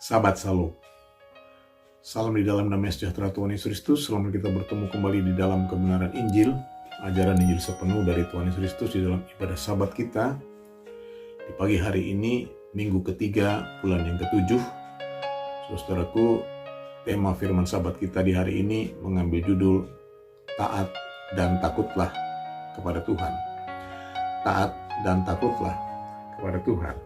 Sahabat Shalom. Salam di dalam damai sejahtera Tuhan Yesus Kristus. Selamat kita bertemu kembali di dalam kebenaran Injil, ajaran Injil sepenuh dari Tuhan Yesus Kristus di dalam ibadah Sabat kita. Di pagi hari ini, minggu ketiga, bulan yang ketujuh. Saudaraku, tema firman Sabat kita di hari ini mengambil judul Taat dan Takutlah kepada Tuhan. Taat dan takutlah kepada Tuhan.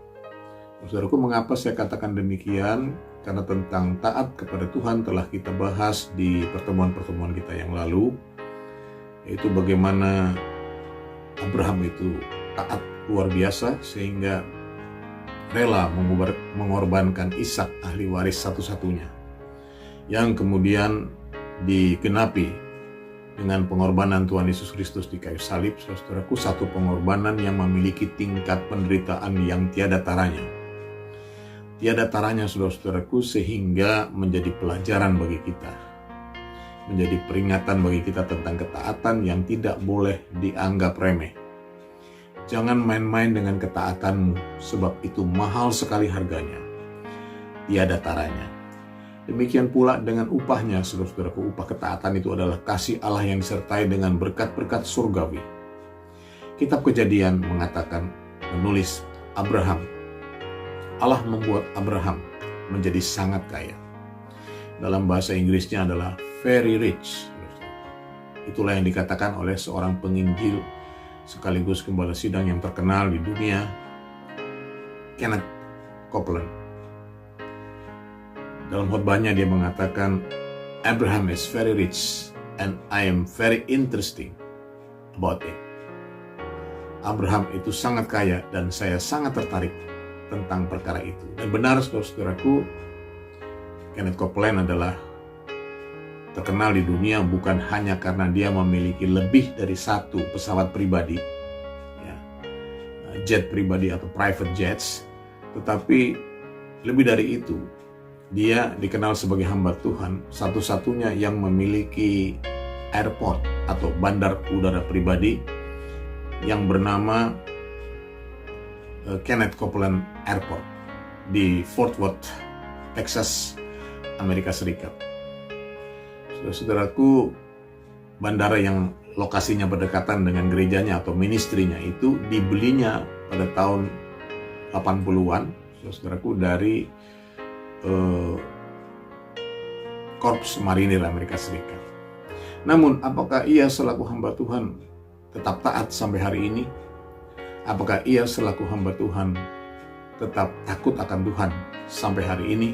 Saudaraku, mengapa saya katakan demikian? Karena tentang taat kepada Tuhan telah kita bahas di pertemuan-pertemuan kita yang lalu, yaitu bagaimana Abraham itu taat luar biasa sehingga rela mengorbankan Ishak, ahli waris satu-satunya, yang kemudian digenapi dengan pengorbanan Tuhan Yesus Kristus di kayu salib. Saudaraku, satu pengorbanan yang memiliki tingkat penderitaan yang tiada taranya. Tiada taranya, saudara-saudaraku, sehingga menjadi pelajaran bagi kita. Menjadi peringatan bagi kita tentang ketaatan yang tidak boleh dianggap remeh. Jangan main-main dengan ketaatanmu, sebab itu mahal sekali harganya. Tiada taranya. Demikian pula dengan upahnya, saudara-saudaraku. Upah ketaatan itu adalah kasih Allah yang disertai dengan berkat-berkat surgawi. Kitab Kejadian mengatakan, menulis Abraham, Allah membuat Abraham menjadi sangat kaya. Dalam bahasa Inggrisnya adalah very rich. Itulah yang dikatakan oleh seorang penginjil sekaligus gembala sidang yang terkenal di dunia, Kenneth Copeland. Dalam khotbahnya dia mengatakan, Abraham is very rich and I am very interesting about it. Abraham itu sangat kaya dan saya sangat tertarik tentang perkara itu. Dan benar, saudara-saudaraku, Kenneth Copeland adalah terkenal di dunia bukan hanya karena dia memiliki lebih dari satu pesawat pribadi, ya, jet pribadi atau private jets, tetapi lebih dari itu, dia dikenal sebagai hamba Tuhan satu-satunya yang memiliki airport atau bandar udara pribadi yang bernama Kenneth Copeland Airport di Fort Worth, Texas, Amerika Serikat. Saudara-saudaraku, bandara yang lokasinya berdekatan dengan gerejanya atau ministrinya itu dibelinya pada tahun 80-an, saudaraku, dari Korps Marinir Amerika Serikat. Namun, apakah ia selaku hamba Tuhan tetap taat sampai hari ini? Apakah ia selaku hamba Tuhan tetap takut akan Tuhan sampai hari ini?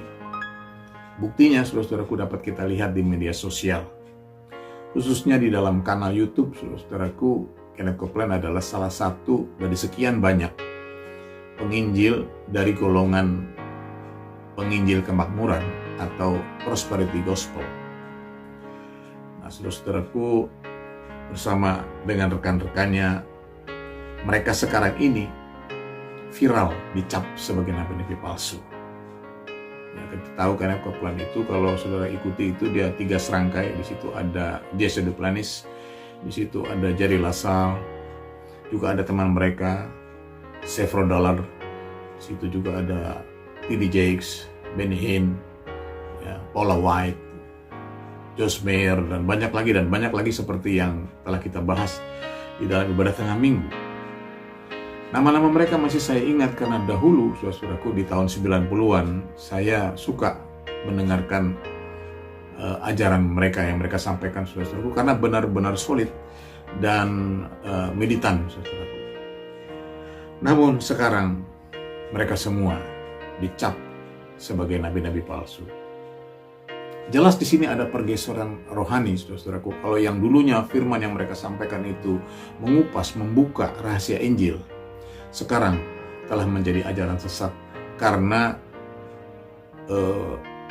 Buktinya, saudara-saudaraku, dapat kita lihat di media sosial. Khususnya di dalam kanal YouTube, saudara-saudaraku, Kenneth Copeland adalah salah satu dari sekian banyak penginjil dari golongan penginjil kemakmuran atau prosperity gospel. Nah, saudara-saudaraku, bersama dengan rekan-rekannya, mereka sekarang ini viral dicap sebagai nabi-nabi palsu. Ya, kita tahu karena Copeland itu, kalau saudara ikuti itu, dia 3 serangkai. Di situ ada Jesse Duplantis, di situ ada Jerry LaSalle, juga ada teman mereka Several Dollar, di situ juga ada T.D. Jakes, Benny Hinn, ya, Paula White, Josh Mayer, dan banyak lagi seperti yang telah kita bahas di dalam ibadah tengah minggu. Nama-nama mereka masih saya ingat karena dahulu, saudara-saudaraku, di tahun 90-an saya suka mendengarkan ajaran mereka yang mereka sampaikan, saudara-saudaraku, karena benar-benar solid dan militan, saudara-saudaraku. Namun sekarang mereka semua dicap sebagai nabi-nabi palsu. Jelas di sini ada pergeseran rohani, saudara-saudaraku. Kalau yang dulunya firman yang mereka sampaikan itu mengupas, membuka rahasia Injil, sekarang telah menjadi ajaran sesat karena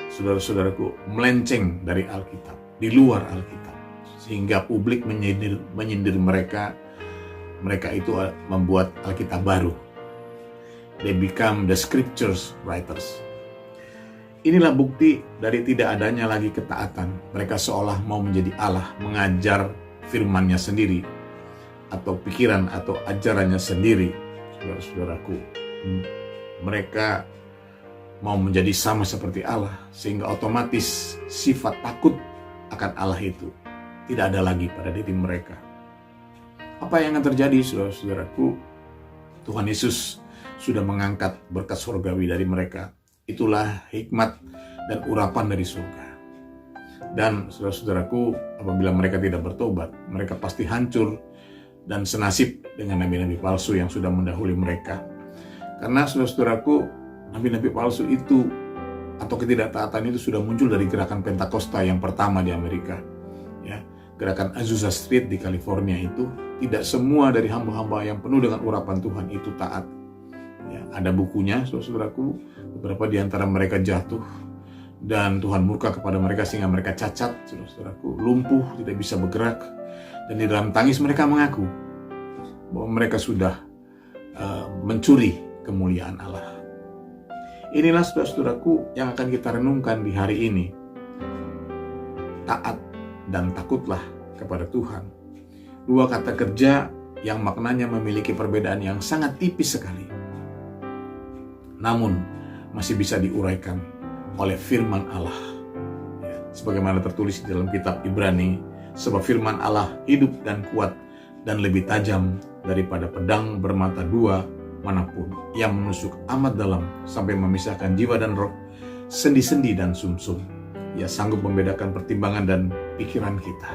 saudara-saudaraku melenceng dari Alkitab, di luar Alkitab, sehingga publik menyindir mereka itu membuat Alkitab baru. They become the scriptures writers. Inilah bukti dari tidak adanya lagi ketaatan. Mereka seolah mau menjadi Allah, mengajar firman-Nya sendiri atau pikiran atau ajarannya sendiri. Saudara-saudaraku, mereka mau menjadi sama seperti Allah, sehingga otomatis sifat takut akan Allah itu tidak ada lagi pada diri mereka. Apa yang akan terjadi, saudara-saudaraku? Tuhan Yesus sudah mengangkat berkat surgawi dari mereka. Itulah hikmat dan urapan dari surga. Dan saudara-saudaraku, apabila mereka tidak bertobat, mereka pasti hancur dan senasib dengan nabi-nabi palsu yang sudah mendahului mereka. Karena saudara-saudaraku, nabi-nabi palsu itu atau ketidaktaatan itu sudah muncul dari gerakan Pentakosta yang pertama di Amerika. Ya, gerakan Azusa Street di California itu, tidak semua dari hamba-hamba yang penuh dengan urapan Tuhan itu taat. Ya, ada bukunya, saudara-saudaraku, beberapa di antara mereka jatuh dan Tuhan murka kepada mereka sehingga mereka cacat, saudara-saudaraku, lumpuh, tidak bisa bergerak, dan di dalam tangis mereka mengaku bahwa mereka sudah mencuri kemuliaan Allah. Inilah saudara-saudaraku yang akan kita renungkan di hari ini. Taat dan takutlah kepada Tuhan. Dua kata kerja yang maknanya memiliki perbedaan yang sangat tipis sekali, namun masih bisa diuraikan oleh firman Allah. Ya, sebagaimana tertulis di dalam kitab Ibrani, sebab firman Allah hidup dan kuat dan lebih tajam daripada pedang bermata dua manapun, yang menusuk amat dalam sampai memisahkan jiwa dan roh, sendi-sendi dan sumsum. Ia sanggup membedakan pertimbangan dan pikiran kita.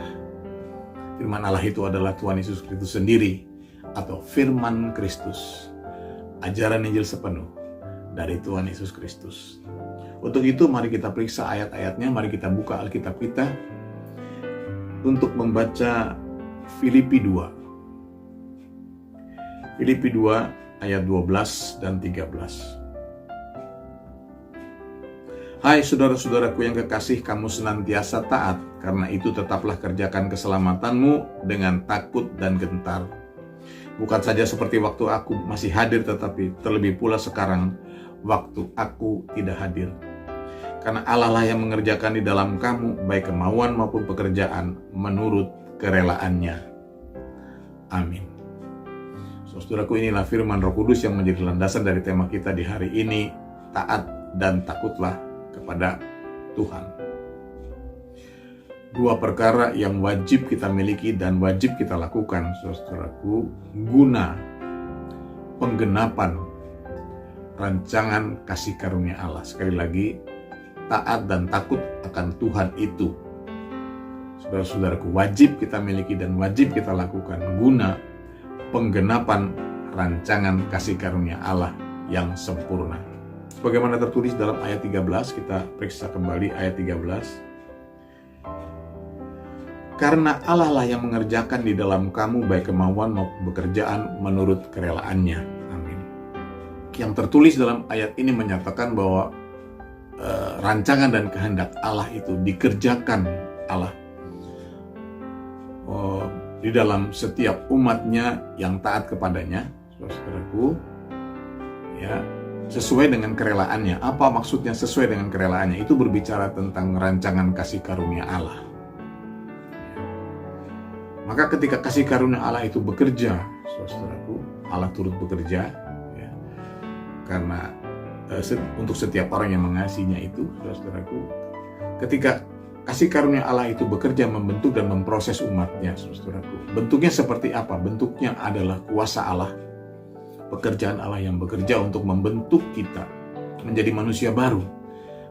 Firman Allah itu adalah Tuhan Yesus Kristus sendiri, atau firman Kristus, ajaran Injil sepenuh dari Tuhan Yesus Kristus. Untuk itu mari kita periksa ayat-ayatnya, mari kita buka Alkitab kita untuk membaca Filipi 2. Filipi 2 ayat 12 dan 13. Hai saudara-saudaraku yang kekasih, kamu senantiasa taat, karena itu tetaplah kerjakan keselamatanmu dengan takut dan gentar. Bukan saja seperti waktu aku masih hadir, tetapi terlebih pula sekarang waktu aku tidak hadir. Karena Allah lah yang mengerjakan di dalam kamu baik kemauan maupun pekerjaan menurut kerelaannya. Amin. Saudaraku, inilah firman Roh Kudus yang menjadi landasan dari tema kita di hari ini, taat dan takutlah kepada Tuhan. Dua perkara yang wajib kita miliki dan wajib kita lakukan, saudaraku, guna penggenapan rancangan kasih karunia Allah. Sekali lagi, taat dan takut akan Tuhan itu, saudara-saudaraku, wajib kita miliki dan wajib kita lakukan guna penggenapan rancangan kasih karunia Allah yang sempurna. Bagaimana tertulis dalam ayat 13, kita periksa kembali ayat 13. Karena Allah lah yang mengerjakan di dalam kamu baik kemauan maupun pekerjaan menurut kerelaannya. Amin. Yang tertulis dalam ayat ini menyatakan bahwa rancangan dan kehendak Allah itu dikerjakan Allah di dalam setiap umatnya yang taat kepadanya, saudaraku, ya, sesuai dengan kerelaannya. Apa maksudnya sesuai dengan kerelaannya? Itu berbicara tentang rancangan kasih karunia Allah. Maka ketika kasih karunia Allah itu bekerja, saudaraku, Allah turut bekerja, ya, karena untuk setiap orang yang mengasihinya itu, saudaraku, ketika kasih karunia Allah itu bekerja membentuk dan memproses umatnya, saudaraku. Bentuknya seperti apa? Bentuknya adalah kuasa Allah, pekerjaan Allah yang bekerja untuk membentuk kita menjadi manusia baru,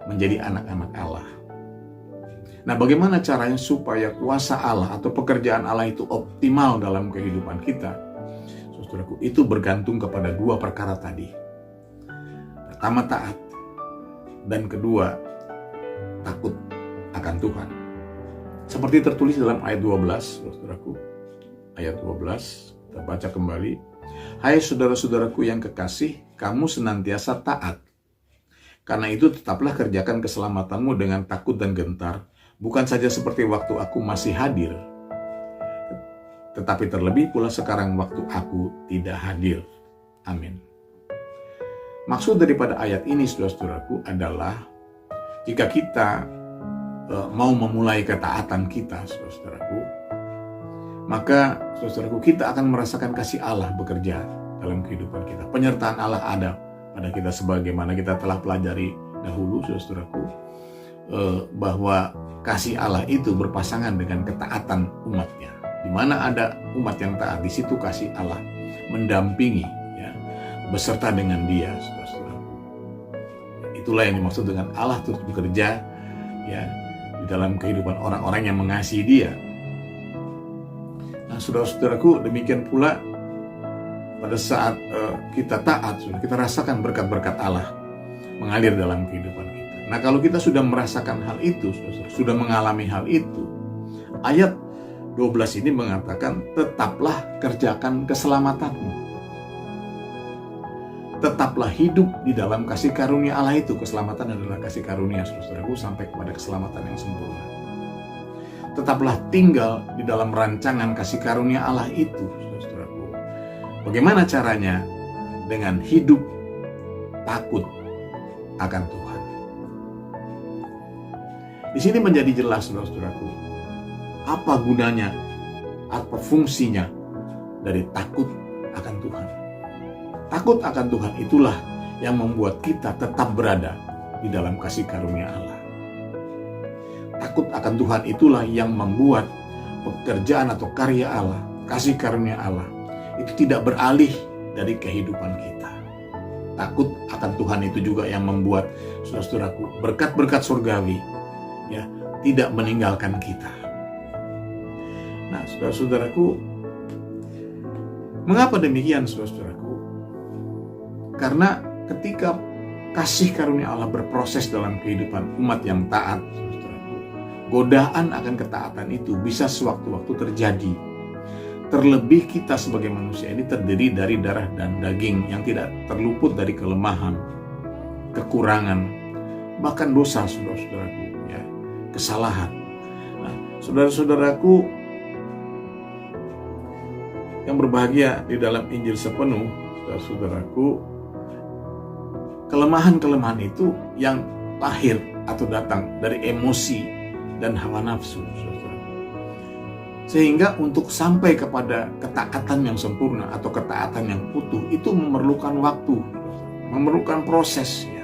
menjadi anak-anak Allah. Nah, bagaimana caranya supaya kuasa Allah atau pekerjaan Allah itu optimal dalam kehidupan kita? Saudaraku, itu bergantung kepada dua perkara tadi. Pertama, taat. Dan kedua, takut akan Tuhan. Seperti tertulis dalam ayat 12, saudaraku. Ayat 12, kita baca kembali. Hai saudara-saudaraku yang kekasih, kamu senantiasa taat. Karena itu tetaplah kerjakan keselamatanmu dengan takut dan gentar, bukan saja seperti waktu aku masih hadir, tetapi terlebih pula sekarang waktu aku tidak hadir. Amin. Maksud daripada ayat ini, saudara-saudaraku, adalah jika kita mau memulai ketaatan kita, saudara-saudaraku, maka saudaraku, kita akan merasakan kasih Allah bekerja dalam kehidupan kita. Penyertaan Allah ada pada kita sebagaimana kita telah pelajari dahulu, saudaraku, bahwa kasih Allah itu berpasangan dengan ketaatan umatnya. Di mana ada umat yang taat, di situ kasih Allah mendampingi, ya, beserta dengan dia, saudara-saudaraku. Itulah yang dimaksud dengan Allah terus bekerja, ya, di dalam kehidupan orang-orang yang mengasihi dia. Nah, saudara-saudaraku, demikian pula pada saat kita taat, kita rasakan berkat-berkat Allah mengalir dalam kehidupan kita. Nah, kalau kita sudah merasakan hal itu, sudah mengalami hal itu, ayat 12 ini mengatakan, tetaplah kerjakan keselamatanmu. Tetaplah hidup di dalam kasih karunia Allah itu. Keselamatan adalah kasih karunia, saudaraku, sampai kepada keselamatan yang sempurna. Tetaplah tinggal di dalam rancangan kasih karunia Allah itu, saudaraku. Bagaimana caranya? Dengan hidup takut akan Tuhan. Di sini menjadi jelas, saudara-saudaraku, apa gunanya, apa fungsinya dari takut akan Tuhan. Takut akan Tuhan itulah yang membuat kita tetap berada di dalam kasih karunia Allah. Takut akan Tuhan itulah yang membuat pekerjaan atau karya Allah, kasih karunia Allah, itu tidak beralih dari kehidupan kita. Takut akan Tuhan itu juga yang membuat, saudara-saudaraku, berkat-berkat surgawi, ya, tidak meninggalkan kita. Nah, saudara-saudaraku, mengapa demikian, saudara-saudaraku? Karena ketika kasih karunia Allah berproses dalam kehidupan umat yang taat, saudara-saudaraku, godaan akan ketaatan itu bisa sewaktu-waktu terjadi. Terlebih kita sebagai manusia ini terdiri dari darah dan daging yang tidak terluput dari kelemahan, kekurangan, bahkan dosa, saudara-saudaraku, ya, kesalahan. Nah, saudara-saudaraku yang berbahagia di dalam Injil sepenuh, saudara-saudaraku, kelemahan-kelemahan itu yang lahir atau datang dari emosi dan hawa nafsu, saudara. Sehingga untuk sampai kepada ketaatan yang sempurna atau ketaatan yang utuh itu memerlukan waktu, memerlukan proses, ya.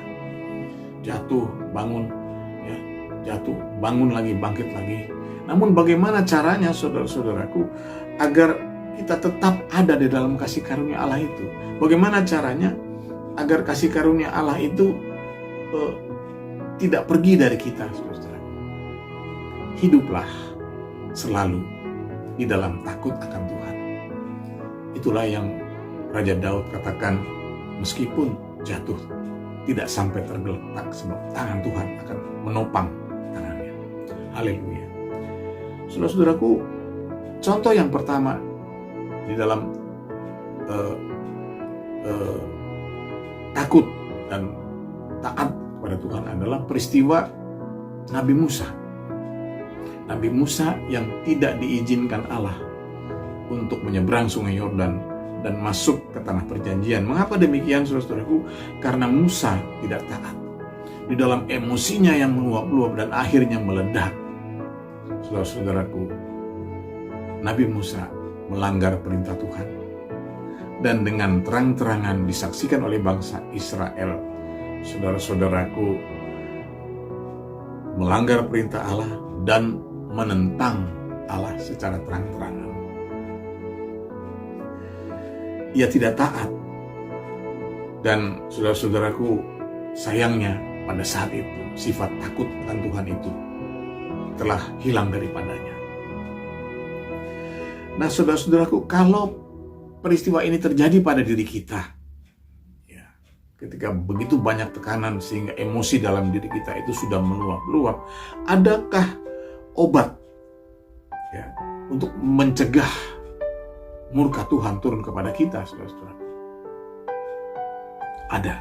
Jatuh, bangun, ya. Jatuh, bangun lagi, bangkit lagi. Namun bagaimana caranya, saudara-saudaraku, agar kita tetap ada di dalam kasih karunia Allah itu? Bagaimana caranya agar kasih karunia Allah itu tidak pergi dari kita, saudara? Hiduplah selalu di dalam takut akan Tuhan. Itulah yang Raja Daud katakan, meskipun jatuh tidak sampai tergeletak, sebab tangan Tuhan akan menopang tangannya. Haleluya. Saudara-saudaraku, contoh yang pertama di dalam takut dan taat kepada Tuhan adalah peristiwa Nabi Musa. Nabi Musa yang tidak diizinkan Allah untuk menyeberang sungai Yordan dan masuk ke tanah perjanjian. Mengapa demikian, saudara-saudaraku? Karena Musa tidak taat. Di dalam emosinya yang meluap-luap dan akhirnya meledak, saudara-saudaraku, Nabi Musa melanggar perintah Tuhan. Dan dengan terang-terangan disaksikan oleh bangsa Israel, saudara-saudaraku, melanggar perintah Allah dan menentang Allah secara terang-terangan. Ia tidak taat. Dan saudara-saudaraku, sayangnya pada saat itu sifat takut akan Tuhan itu telah hilang daripadanya. Nah, saudara-saudaraku, kalau peristiwa ini terjadi pada diri kita, ya, ketika begitu banyak tekanan sehingga emosi dalam diri kita itu sudah meluap-luap, adakah obat, ya, untuk mencegah murka Tuhan turun kepada kita, saudara-saudara? Ada,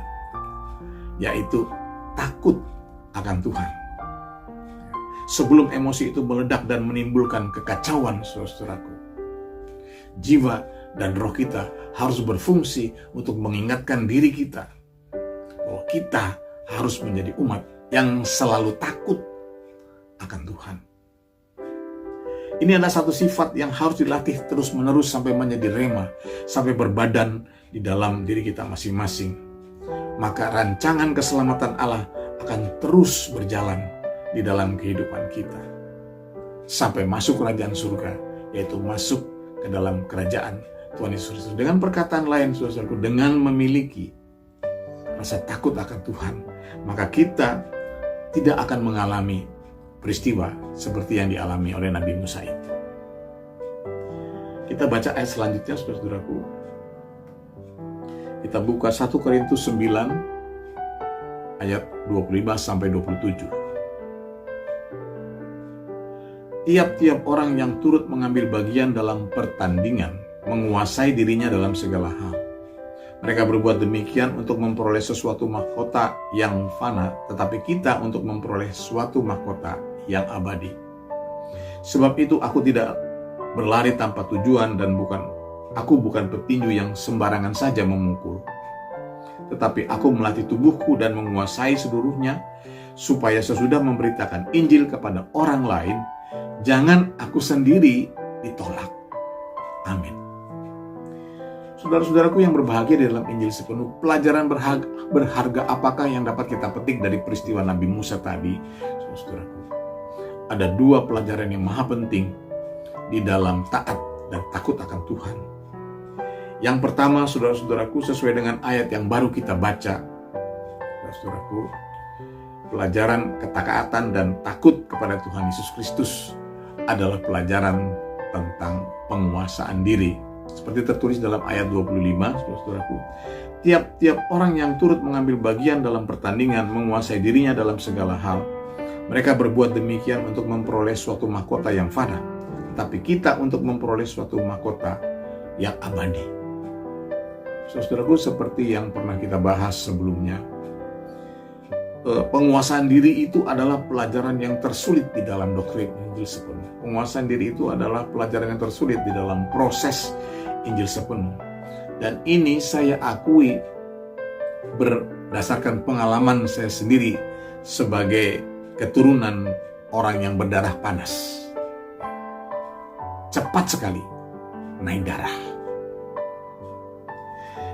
yaitu takut akan Tuhan. Sebelum emosi itu meledak dan menimbulkan kekacauan, saudara-saudaraku, jiwa dan roh kita harus berfungsi untuk mengingatkan diri kita bahwa kita harus menjadi umat yang selalu takut akan Tuhan. Ini adalah satu sifat yang harus dilatih terus-menerus sampai menjadi rema, sampai berbadan di dalam diri kita masing-masing. Maka rancangan keselamatan Allah akan akan terus berjalan di dalam kehidupan kita sampai masuk kerajaan surga, yaitu masuk ke dalam kerajaan Tuhan Yesus Kristus. Dengan perkataan lain, saudaraku, dengan memiliki rasa takut akan Tuhan, maka kita tidak akan mengalami peristiwa seperti yang dialami oleh Nabi Musa itu. Kita baca ayat selanjutnya, saudaraku. Kita buka 1 Korintus 9 ayat 25 sampai 27. Tiap-tiap orang yang turut mengambil bagian dalam pertandingan menguasai dirinya dalam segala hal. Mereka berbuat demikian untuk memperoleh sesuatu mahkota yang fana, tetapi kita untuk memperoleh suatu mahkota yang abadi. Sebab itu aku tidak berlari tanpa tujuan dan aku bukan petinju yang sembarangan saja memukul. Tetapi aku melatih tubuhku dan menguasai seluruhnya, supaya sesudah memberitakan Injil kepada orang lain, jangan aku sendiri ditolak. Amin. Saudara-saudaraku yang berbahagia di dalam Injil sepenuh, pelajaran berharga apakah yang dapat kita petik dari peristiwa Nabi Musa tadi? Saudaraku, ada dua pelajaran yang maha penting di dalam taat dan takut akan Tuhan. Yang pertama, saudara-saudaraku, sesuai dengan ayat yang baru kita baca, saudaraku, pelajaran ketaatan dan takut kepada Tuhan Yesus Kristus adalah pelajaran tentang penguasaan diri. Seperti tertulis dalam ayat 25, saudaraku, tiap-tiap orang yang turut mengambil bagian dalam pertandingan menguasai dirinya dalam segala hal. Mereka berbuat demikian untuk memperoleh suatu mahkota yang fana, tapi kita untuk memperoleh suatu mahkota yang abadi. Saudaraku, seperti yang pernah kita bahas sebelumnya, penguasaan diri itu adalah pelajaran yang tersulit di dalam doktrin Injil sepenuh. Penguasaan diri itu adalah pelajaran yang tersulit di dalam proses Injil sepenuh. Dan ini saya akui berdasarkan pengalaman saya sendiri sebagai keturunan orang yang berdarah panas. Cepat sekali naik darah.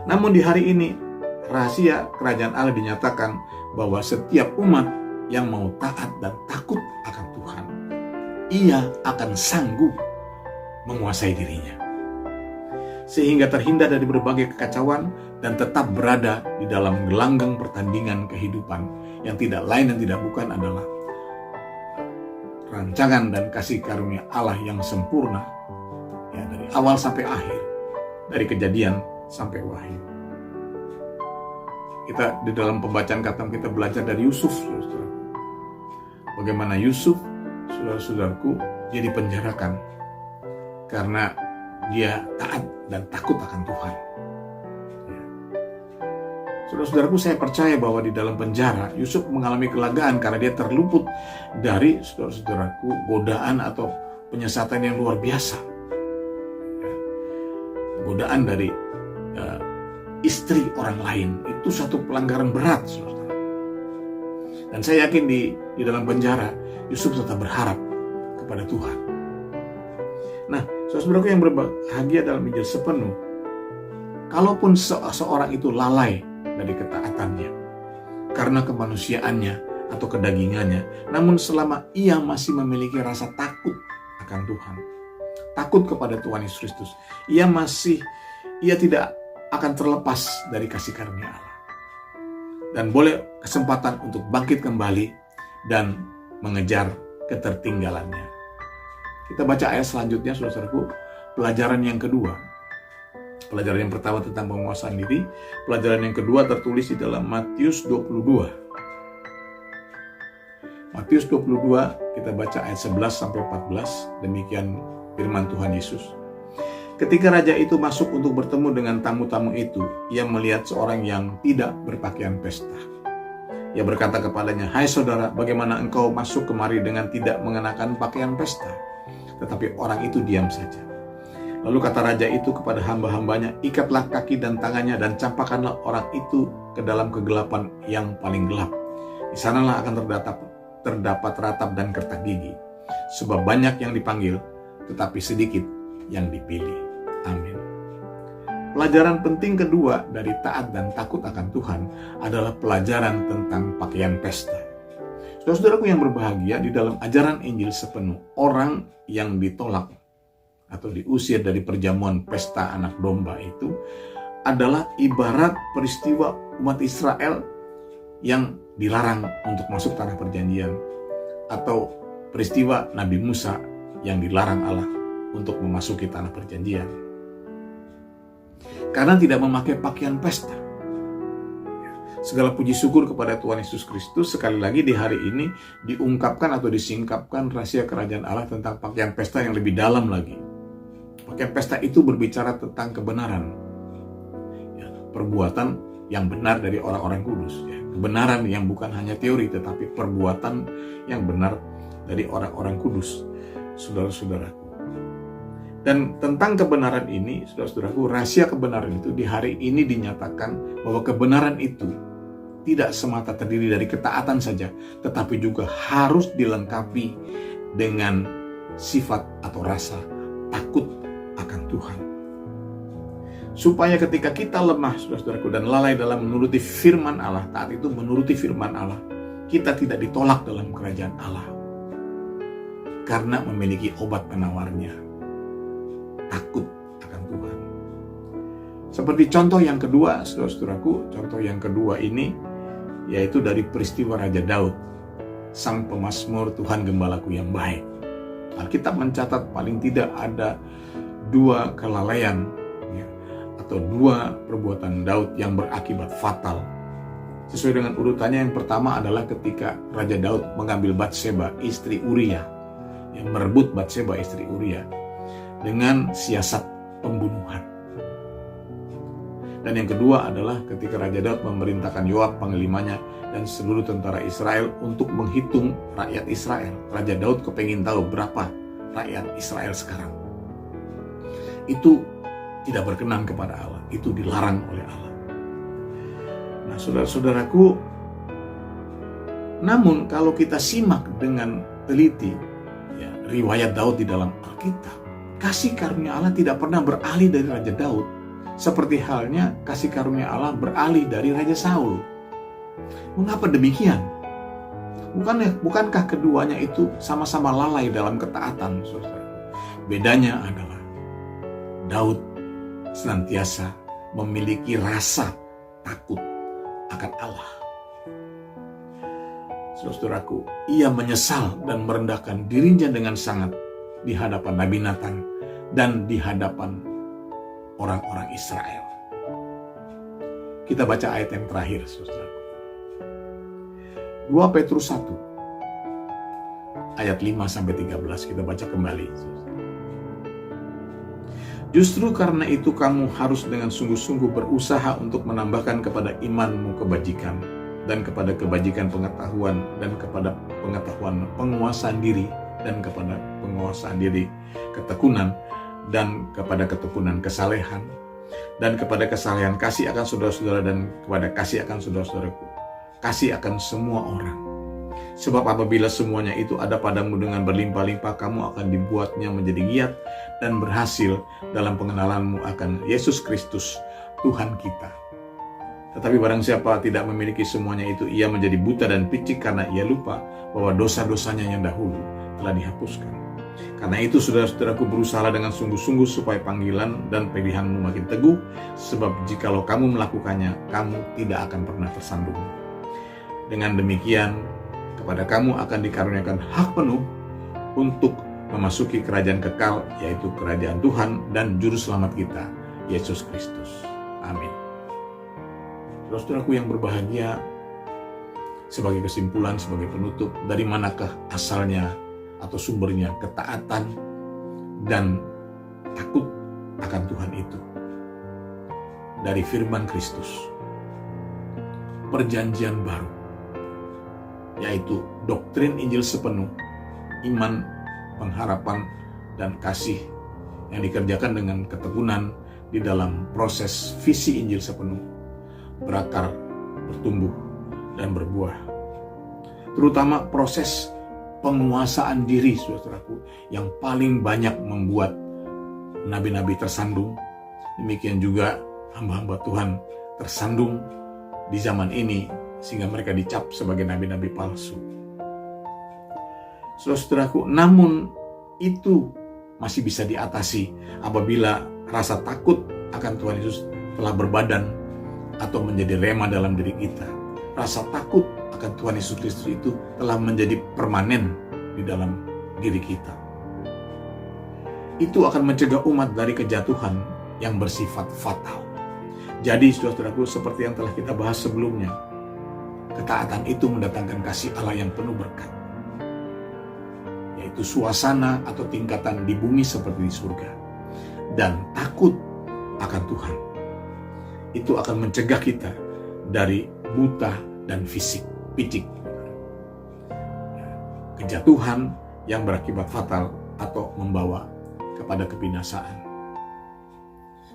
Namun di hari ini, rahasia kerajaan Allah dinyatakan bahwa setiap umat yang mau taat dan takut akan Tuhan, ia akan sanggup menguasai dirinya, sehingga terhindar dari berbagai kekacauan dan tetap berada di dalam gelanggang pertandingan kehidupan yang tidak lain dan tidak bukan adalah rancangan dan kasih karunia Allah yang sempurna, ya, dari awal sampai akhir, dari Kejadian sampai Wahyu. Kita di dalam pembacaan khatam kita belajar dari Yusuf, saudara. Bagaimana Yusuf, saudara-saudaraku, dia dipenjarakan karena dia taat dan takut akan Tuhan. Ya. Saudara-saudaraku, saya percaya bahwa di dalam penjara Yusuf mengalami kelegaan karena dia terluput dari, saudara-saudaraku, godaan atau penyesatan yang luar biasa. Ya. Godaan dari istri orang lain itu satu pelanggaran berat, saudara. Dan saya yakin di dalam penjara Yusuf tetap berharap kepada Tuhan. Nah, saudara-saudaraku yang berbahagia dalam Injil sepenuh, kalaupun seorang itu lalai dari ketaatannya karena kemanusiaannya atau kedagingannya, namun selama ia masih memiliki rasa takut akan Tuhan, takut kepada Tuhan Yesus Kristus, ia tidak akan terlepas dari kasih karunia Allah dan boleh kesempatan untuk bangkit kembali dan mengejar ketertinggalannya. Kita baca ayat selanjutnya, saudaraku. Pelajaran yang kedua. Pelajaran yang pertama tentang penguasaan diri. Pelajaran yang kedua tertulis di dalam Matius 22. Matius 22, kita baca ayat 11 sampai 14. Demikian firman Tuhan Yesus. Ketika raja itu masuk untuk bertemu dengan tamu-tamu itu, ia melihat seorang yang tidak berpakaian pesta. Ia berkata kepadanya, "Hai saudara, bagaimana engkau masuk kemari dengan tidak mengenakan pakaian pesta?" Tetapi orang itu diam saja. Lalu kata raja itu kepada hamba-hambanya, "Ikatlah kaki dan tangannya dan campakkanlah orang itu ke dalam kegelapan yang paling gelap. Di sanalah akan terdapat ratap dan kertak gigi. Sebab banyak yang dipanggil, tetapi sedikit yang dipilih." Amin. Pelajaran penting kedua dari taat dan takut akan Tuhan adalah pelajaran tentang pakaian pesta. Saudara-saudaraku yang berbahagia, di dalam ajaran Injil sepenuh, orang yang ditolak atau diusir dari perjamuan pesta anak domba itu adalah ibarat peristiwa umat Israel yang dilarang untuk masuk tanah perjanjian, atau peristiwa Nabi Musa yang dilarang Allah untuk memasuki tanah perjanjian karena tidak memakai pakaian pesta. Segala puji syukur kepada Tuhan Yesus Kristus, sekali lagi di hari ini diungkapkan atau disingkapkan rahasia kerajaan Allah tentang pakaian pesta yang lebih dalam lagi. Pakaian pesta itu berbicara tentang kebenaran, perbuatan yang benar dari orang-orang kudus, kebenaran yang bukan hanya teori tetapi perbuatan yang benar dari orang-orang kudus, saudara-saudaraku. Dan tentang kebenaran ini, saudara-saudaraku, rahasia kebenaran itu di hari ini dinyatakan bahwa kebenaran itu tidak semata terdiri dari ketaatan saja, tetapi juga harus dilengkapi dengan sifat atau rasa takut akan Tuhan. Supaya ketika kita lemah, saudara-saudaraku, dan lalai dalam menuruti firman Allah, taat itu menuruti firman Allah, kita tidak ditolak dalam kerajaan Allah. Karena memiliki obat penawarnya, takut akan Tuhan. Seperti contoh yang kedua, saudara-saudaraku, contoh yang kedua ini yaitu dari peristiwa Raja Daud, sang pemazmur, Tuhan gembalaku yang baik. Alkitab mencatat paling tidak ada 2 kelalaian atau 2 perbuatan Daud yang berakibat fatal. Sesuai dengan urutannya, yang pertama adalah ketika Raja Daud mengambil Batseba, istri Uria, yang merebut Batseba, istri Uria, dengan siasat pembunuhan. Dan yang kedua adalah ketika Raja Daud memerintahkan Yoab, panglimanya, dan seluruh tentara Israel untuk menghitung rakyat Israel. Raja Daud kepengin tahu berapa rakyat Israel sekarang. Itu tidak berkenan kepada Allah, itu dilarang oleh Allah. Nah, saudara-saudaraku, namun kalau kita simak dengan teliti riwayat Daud di dalam Alkitab, kasih karunia Allah tidak pernah beralih dari Raja Daud, seperti halnya kasih karunia Allah beralih dari Raja Saul. Mengapa demikian? Bukankah keduanya itu sama-sama lalai dalam ketaatan, saudara? Bedanya adalah Daud senantiasa memiliki rasa takut akan Allah. Saudaraku, ia menyesal dan merendahkan dirinya dengan sangat di hadapan Nabi Nathan dan di hadapan orang-orang Israel. Kita baca ayat yang terakhir, saudaraku. 2 Petrus 1 ayat 5-13, kita baca kembali. Justru karena itu kamu harus dengan sungguh-sungguh berusaha untuk menambahkan kepada imanmu kebajikan, dan kepada kebajikan pengetahuan, dan kepada pengetahuan penguasaan diri, dan kepada penguasaan diri ketekunan, dan kepada ketekunan kesalehan, dan kepada kesalehan kasih akan saudara-saudara, dan kepada kasih akan saudara-saudaraku, kasih akan semua orang. Sebab apabila semuanya itu ada padamu dengan berlimpah-limpah, kamu akan dibuatnya menjadi giat dan berhasil dalam pengenalanmu akan Yesus Kristus, Tuhan kita. Tetapi barang siapa tidak memiliki semuanya itu, ia menjadi buta dan picik karena ia lupa bahwa dosa-dosanya yang dahulu telah dihapuskan. Karena itu saudara-saudaraku, berusahalah dengan sungguh-sungguh supaya panggilan dan pilihanmu makin teguh, sebab jikalau kamu melakukannya, kamu tidak akan pernah tersandung. Dengan demikian, kepada kamu akan dikaruniakan hak penuh untuk memasuki kerajaan kekal, yaitu kerajaan Tuhan dan Juru Selamat kita, Yesus Kristus. Amin. Saudara-saudaraku yang berbahagia, sebagai kesimpulan, sebagai penutup, dari manakah asalnya atau sumbernya ketaatan dan takut akan Tuhan itu? Dari firman Kristus, perjanjian baru, yaitu doktrin Injil sepenuh, iman, pengharapan, dan kasih yang dikerjakan dengan ketekunan di dalam proses visi Injil sepenuh, berakar, bertumbuh, dan berbuah. Terutama proses penguasaan diri, saudaraku, yang paling banyak membuat nabi-nabi tersandung. Demikian juga hamba-hamba Tuhan tersandung di zaman ini, sehingga mereka dicap sebagai nabi-nabi palsu. Saudara-saudaraku, namun itu masih bisa diatasi apabila rasa takut akan Tuhan Yesus telah berbadan atau menjadi rema dalam diri kita. Rasa takut akan Tuhan Yesus Kristus itu telah menjadi permanen di dalam diri kita. Itu akan mencegah umat dari kejatuhan yang bersifat fatal. Jadi saudara-saudaraku, seperti yang telah kita bahas sebelumnya, ketaatan itu mendatangkan kasih Allah yang penuh berkat, yaitu suasana atau tingkatan di bumi seperti di surga. Dan takut akan Tuhan itu akan mencegah kita dari buta dan picik, kejatuhan yang berakibat fatal atau membawa kepada kebinasaan.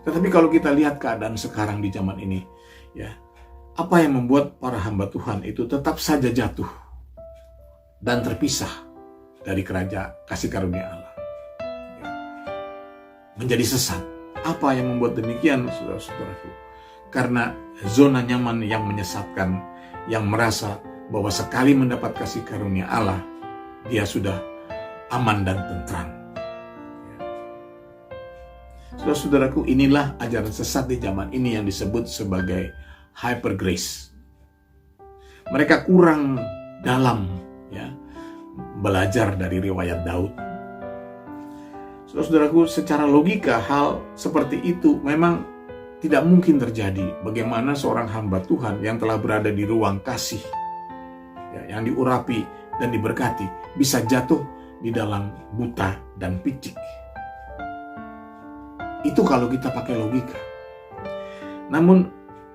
Tetapi kalau kita lihat keadaan sekarang di zaman ini, ya, apa yang membuat para hamba Tuhan itu tetap saja jatuh dan terpisah dari kerajaan kasih karunia Allah, ya, menjadi sesat? Apa yang membuat demikian, saudara-saudaraku? Karena zona nyaman yang menyesatkan, yang merasa bahwa sekali mendapat kasih karunia Allah, dia sudah aman dan tentram. Saudara-saudaraku, inilah ajaran sesat di zaman ini yang disebut sebagai hyper grace. Mereka kurang dalam, ya, belajar dari riwayat Daud. Saudara-saudaraku, secara logika hal seperti itu memang tidak mungkin terjadi. Bagaimana seorang hamba Tuhan yang telah berada di ruang kasih, ya, yang diurapi dan diberkati, bisa jatuh di dalam buta dan picik? Itu kalau kita pakai logika. Namun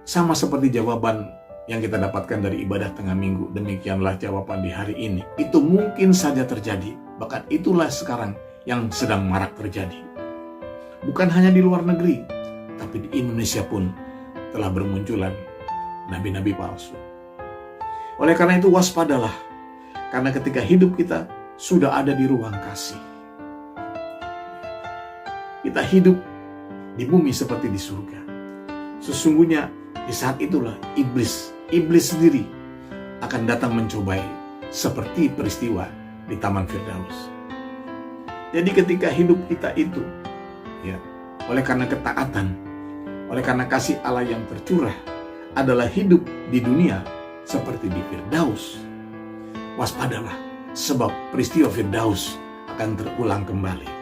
sama seperti jawaban yang kita dapatkan dari ibadah tengah minggu, demikianlah jawaban di hari ini. Itu mungkin saja terjadi. Bahkan itulah sekarang yang sedang marak terjadi. Bukan hanya di luar negeri, tapi di Indonesia pun telah bermunculan nabi-nabi palsu. Oleh karena itu waspadalah, karena ketika hidup kita sudah ada di ruang kasih, kita hidup di bumi seperti di surga. Sesungguhnya di saat itulah iblis sendiri akan datang mencobai, seperti peristiwa di Taman Firdaus. Jadi ketika hidup kita itu, ya, oleh karena ketaatan, oleh karena kasih Allah yang tercurah, adalah hidup di dunia seperti di Firdaus, waspadalah, sebab peristiwa Firdaus akan terulang kembali.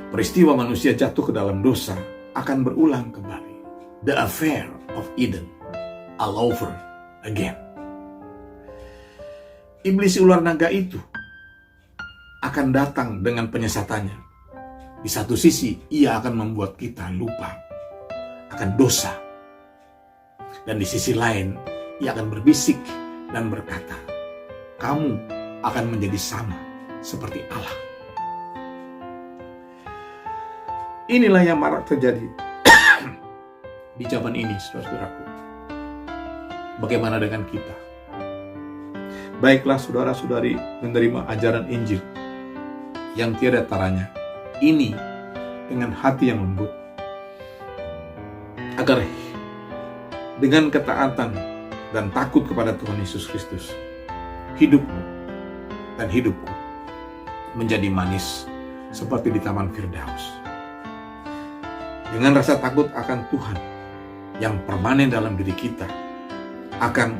Peristiwa manusia jatuh ke dalam dosa akan berulang kembali. The affair of Eden all over again. Iblis ular naga itu akan datang dengan penyesatannya. Di satu sisi, ia akan membuat kita lupa akan dosa. Dan di sisi lain, ia akan berbisik dan berkata, kamu akan menjadi sama seperti Allah. Inilah yang marak terjadi di zaman ini, saudara-saudaraku. Bagaimana dengan kita? Baiklah saudara-saudari menerima ajaran Injil yang tiada taranya ini dengan hati yang lembut, agar dengan ketaatan dan takut kepada Tuhan Yesus Kristus, hidupmu dan hidupku menjadi manis seperti di Taman Firdaus. Dengan rasa takut akan Tuhan yang permanen dalam diri kita akan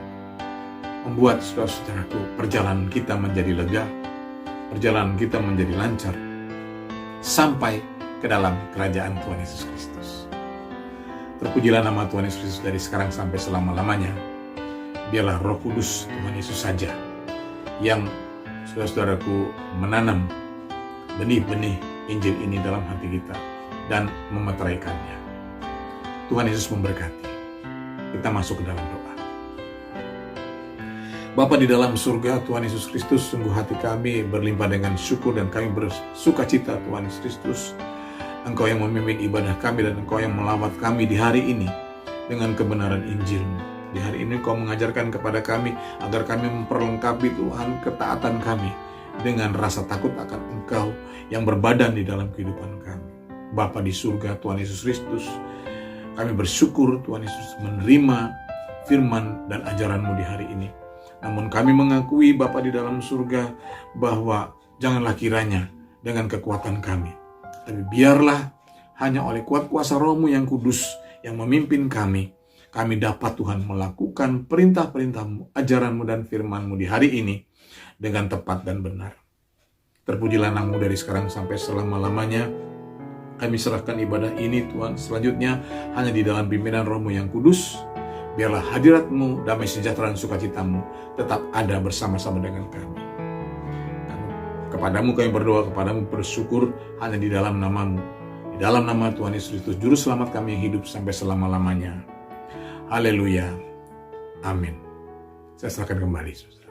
membuat saudara-saudaraku perjalanan kita menjadi lega, perjalanan kita menjadi lancar sampai ke dalam kerajaan Tuhan Yesus Kristus. Terpujilah nama Tuhan Yesus Kristus dari sekarang sampai selama-lamanya. Biarlah Roh Kudus Tuhan Yesus saja yang saudara-saudaraku menanam benih-benih Injil ini dalam hati kita dan memeteraikannya. Tuhan Yesus memberkati. Kita masuk ke dalam doa. Bapa di dalam surga, Tuhan Yesus Kristus, sungguh hati kami berlimpah dengan syukur dan kami bersukacita, Tuhan Yesus Kristus. Engkau yang memimpin ibadah kami dan Engkau yang melawat kami di hari ini dengan kebenaran Injil-Mu. Di hari ini Engkau mengajarkan kepada kami agar kami memperlengkapi, Tuhan, ketaatan kami dengan rasa takut akan Engkau yang berbadan di dalam kehidupan kami. Bapa di surga, Tuhan Yesus Kristus, kami bersyukur Tuhan Yesus menerima firman dan ajaran-Mu di hari ini. Namun kami mengakui Bapa di dalam surga bahwa janganlah kiranya dengan kekuatan kami, tapi biarlah hanya oleh kuat kuasa Roh-Mu yang kudus yang memimpin kami dapat Tuhan melakukan perintah-perintah-Mu, ajaran-Mu dan firman-Mu di hari ini dengan tepat dan benar. Terpujilah nama-Mu dari sekarang sampai selama-lamanya. Kami serahkan ibadah ini Tuhan selanjutnya hanya di dalam pimpinan Roh-Mu yang kudus. Biarlah hadirat-Mu, damai sejahtera dan sukacita-Mu tetap ada bersama-sama dengan kami. Dan kepadamu kami berdoa, kepadamu bersyukur hanya di dalam nama-Mu. Di dalam nama Tuhan Yesus Kristus, Juru Selamat kami yang hidup sampai selama-lamanya. Haleluya. Amin. Saya serahkan kembali, saudara.